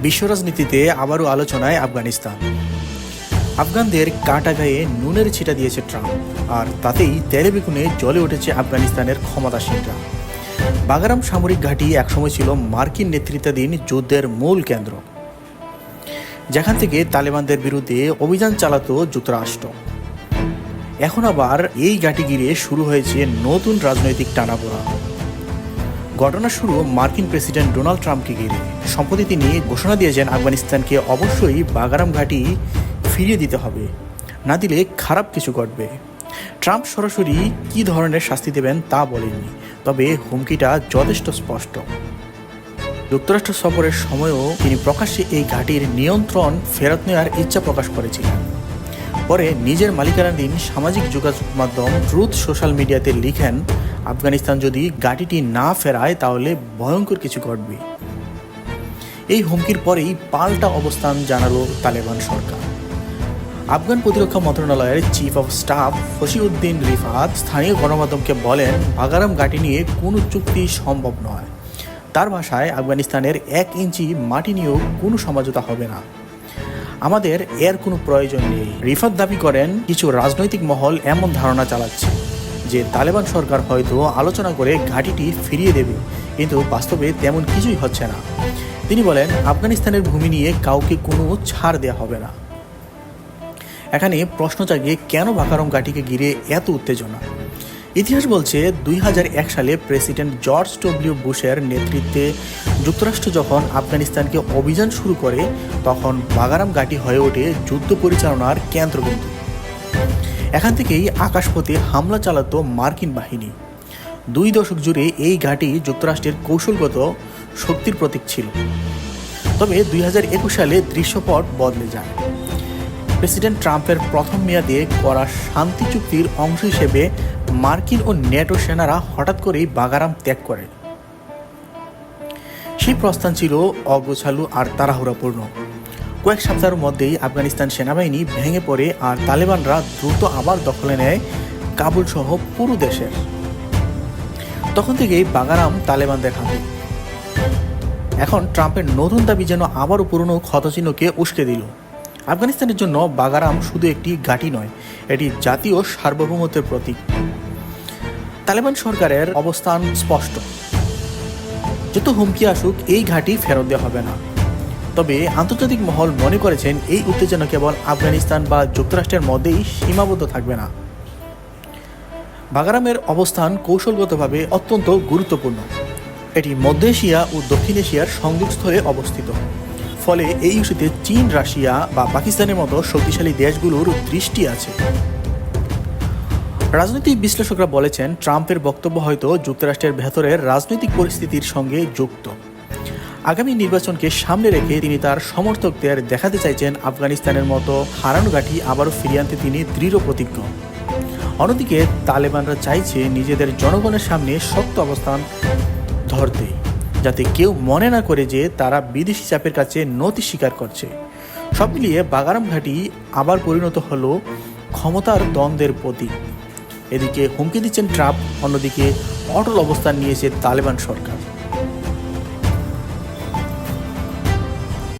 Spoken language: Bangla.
বিশ্ব রাজনীতিতে আবারও আলোচনায় আফগানিস্তান। আফগানদের কাটা গায়ে নুনের ছিটা দিয়েছে ট্রাম্প, আর তাতেই তেলে বেগুনে জ্বলে উঠেছে আফগানিস্তানের ক্ষমতাসীনরা। বাগারাম সামরিক ঘাঁটি একসময় ছিল মার্কিন নেতৃত্বাধীন যুদ্ধের মূল কেন্দ্র, যেখান থেকে তালেবানদের বিরুদ্ধে অভিযান চালাতো যুক্তরাষ্ট্র। এখন আবার এই ঘাঁটি ঘিরে শুরু হয়েছে নতুন রাজনৈতিক টানাপোড়েন। ঘটনা শুরু মার্কিন প্রেসিডেন্ট ডোনাল্ড ট্রাম্পকে ঘিরে। সম্প্রতি তিনি ঘোষণা দিয়েছেন আফগানিস্তানকে অবশ্যই বাগারাম ঘাঁটি ফিরিয়ে দিতে হবে, না দিলে খারাপ কিছু ঘটবে। ট্রাম্প সরাসরি কী ধরনের শাস্তি দেবেন তা বলেননি, তবে হুমকিটা যথেষ্ট স্পষ্ট। যুক্তরাষ্ট্র সফরের সময়ও তিনি প্রকাশ্যে এই ঘাঁটির নিয়ন্ত্রণ ফেরত নেওয়ার ইচ্ছা প্রকাশ করেছিলেন। পরে নিজের মালিকানাধীন সামাজিক যোগাযোগ মাধ্যম ট্রুথ সোশ্যাল মিডিয়াতে লিখেন, আফগানিস্তান যদি ঘাঁটিটি না ফেরায় তাহলে ভয়ঙ্কর কিছু ঘটবে। এই হুমকির পরেই পাল্টা অবস্থান জানালো তালেবান সরকার। আফগান প্রতিরক্ষা মন্ত্রণালয়ের chief of staff Fasiuddin Rifat স্থানীয় গণমাধ্যমকে বলেন, বাগারাম ঘাঁটি নিয়ে কোনো চুক্তি সম্ভব নয়। তার ভাষায়, আফগানিস্তানের 1 ইঞ্চি মাটি নিয়েও কোনো সমঝোতা হবে না। আমাদের এর কোনো প্রয়োজন নেই। রিফাত দাবি করেন, কিছু রাজনৈতিক মহল এমন ধারণা চালাচ্ছে যে তালেবান সরকার হয়তো আলোচনা করে ঘাঁটিটি ফিরিয়ে দেবে, কিন্তু বাস্তবে তেমন কিছুই হচ্ছে না। তিনি বলেন, আফগানিস্তানের ভূমি নিয়ে কাউকে কোনো ছাড় দেওয়া হবে না। এখানে প্রশ্ন জাগে, কেন বাগারাম ঘাঁটিকে ঘিরে এত উত্তেজনা? ইতিহাস বলছে, 2001 সালে প্রেসিডেন্ট জর্জ ডব্লিউ বুশের নেতৃত্বে যুক্তরাষ্ট্র যখন আফগানিস্তানকে অভিযান শুরু করে, তখন বাগারাম ঘাঁটি হয়ে ওঠে যুদ্ধ পরিচালনার কেন্দ্রবিন্দু। এখান থেকেই আকাশপথে হামলা চালাতো মার্কিন বাহিনী। 2 দশক জুড়ে এই ঘাঁটি যুক্তরাষ্ট্রের কৌশলগত শক্তির প্রতীক ছিল। তবে 2021 সালে দৃশ্যপট বদলে যায়। প্রেসিডেন্ট ট্রাম্পের প্রথম মেয়াদে করা শান্তি চুক্তির অংশ হিসেবে মার্কিন ও নেটো সেনারা হঠাৎ করেই বাগারাম ত্যাগ করে। সেই প্রস্থান ছিল অগোছালো আর তাড়াহুড়াপূর্ণ। কয়েক সপ্তাহের মধ্যেই আফগানিস্তান সেনাবাহিনী ভেঙে পড়ে আর তালেবানরা দ্রুত আবার দখলে নেয় কাবুল সহ পুরো দেশের। তখন থেকেই বাগারাম তালেবানদের হাতে। এখন ট্রাম্পের নতুন দাবি যেন আবারও পুরনো ক্ষতচিহ্নকে উস্কে দিল। আফগানিস্তানের জন্য বাগারাম শুধু একটি ঘাঁটি নয়, এটি জাতীয় সার্বভৌমত্বের প্রতীক। তালেবান সরকারের অবস্থান স্পষ্ট, যত হুমকি আসুক এই ঘাঁটি ফেরত দেওয়া হবে না। তবে আন্তর্জাতিক মহল মনে করেছেন, এই উত্তেজনা কেবল আফগানিস্তান বা যুক্তরাষ্ট্রের মধ্যেই সীমাবদ্ধ থাকবে না। বাগারামের অবস্থান কৌশলগতভাবে অত্যন্ত গুরুত্বপূর্ণ। এটি মধ্য এশিয়া ও দক্ষিণ এশিয়ার সংযোগস্থলে অবস্থিত। ফলে এই ইস্যুতে চীন, রাশিয়া বা পাকিস্তানের মতো শক্তিশালী দেশগুলোর দৃষ্টি আছে। রাজনৈতিক বিশ্লেষকরা বলেছেন, ট্রাম্পের বক্তব্য হয়তো যুক্তরাষ্ট্রের ভেতরের রাজনৈতিক পরিস্থিতির সঙ্গে যুক্ত। আগামী নির্বাচনকে সামনে রেখে তিনি তার সমর্থকদের দেখাতে চাইছেন, আফগানিস্তানের মতো হারানো ঘাঁটি আবারও ফিরিয়ে আনতে তিনি দৃঢ় প্রতিজ্ঞ। অন্যদিকে তালেবানরা চাইছে নিজেদের জনগণের সামনে শক্ত অবস্থান ধরতে, যাতে কেউ মনে না করে যে তারা বিদেশি চাপের কাছে নতি স্বীকার করছে। সব মিলিয়ে বাগারাম ঘাঁটি আবার পরিণত হলো ক্ষমতার দ্বন্দ্বের প্রতীক। এদিকে হুমকি দিচ্ছেন ট্রাম্প, অন্যদিকে অটল অবস্থান নিয়েছে তালেবান সরকার।